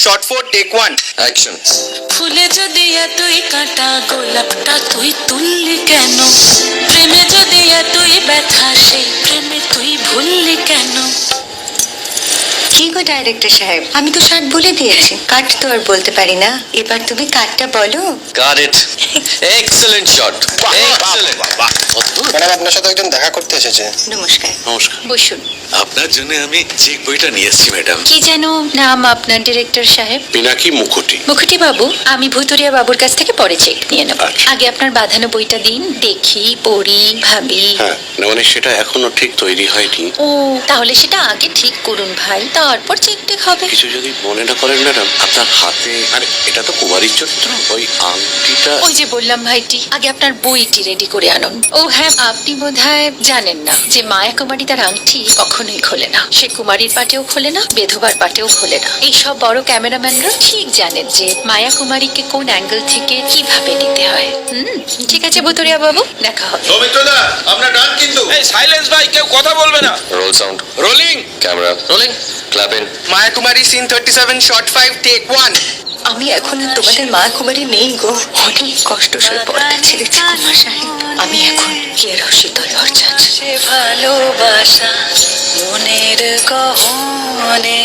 Short 4 take 1 action. ফুলে যদি এতই কাঁটা গোলাপটা তুই তুললি কেন? প্রেমে যদি এতই ব্যথা সেই প্রেমে তুই ভুললি কেন? কি গো ডাইরেক্টর সাহেব, আমি তো ষাট বলে দিয়েছি, কাট তো আর বলতে পারি না, এবার তুমি কাটটা বলো। Got it. Excellent shot, excellent. Madam, আপনার সাথে একজন দেখা করতে এসেছে। নমস্কার, নমস্কার। বসুন। আপনার জন্য আমি চেক বইটা নিয়ে এসেছি ম্যাডাম। কি যেন নাম আপনার ডিরেক্টর সাহেব? পিনাকি মুখোটি। মুখুটি বাবু, আমি ভুতুরিয়া বাবুর কাছ থেকে পরে চেক নিয়ে নেব। আচ্ছা। আগে আপনার বাঁধানো বইটা দিন, দেখি, পড়ি, ভাবি। হ্যাঁ, না মানে সেটা এখনো ঠিক তৈরি হয়নি। ও, তাহলে সেটা আগে ঠিক করুন ভাই, তারপর চেক টেক হবে। কিছু যদি মনে না করেন ম্যাডাম, আপনার হাতে, আরে এটা তো কুমারীর চরিত্র, ওই আংটিটা। ওই যে বললাম ভাইটি, আগে আপনার বইটি রেডি করে আনুন। ও হ্যাঁ, আপনি বোধহয় জানেন না যে মায়া কুমারী তার আংটি কখনোই খোলে না। সে কুমারীর পাটেও খোলে না, বেধবার পাটেও খোলে না। এই সব বড় ক্যামেরাম্যানরা ঠিক জানেন যে মায়া কুমারীকে কোন অ্যাঙ্গেল থেকে কিভাবে নিতে হয়। ঠিক আছে ভুতুরিয়া বাবু, দেখা হবে। সৌমিত্রদা, আপনার ডান কিন্তু। এই সাইলেন্স ভাই, কেউ কথা বলবে না। Roll sound, rolling. Camera rolling, clap in. Maya Kumari scene 37 shot 5 take 1। আমি এখন আর তোমাদের মা কুমারী নেই গো, অনেক কষ্ট সয়ে পর্দা ছেড়েছি কুমার সাহেব। আমি এখন কেরো শীতল ভরছাছ। সে ভালোবাসা মনের গহনে।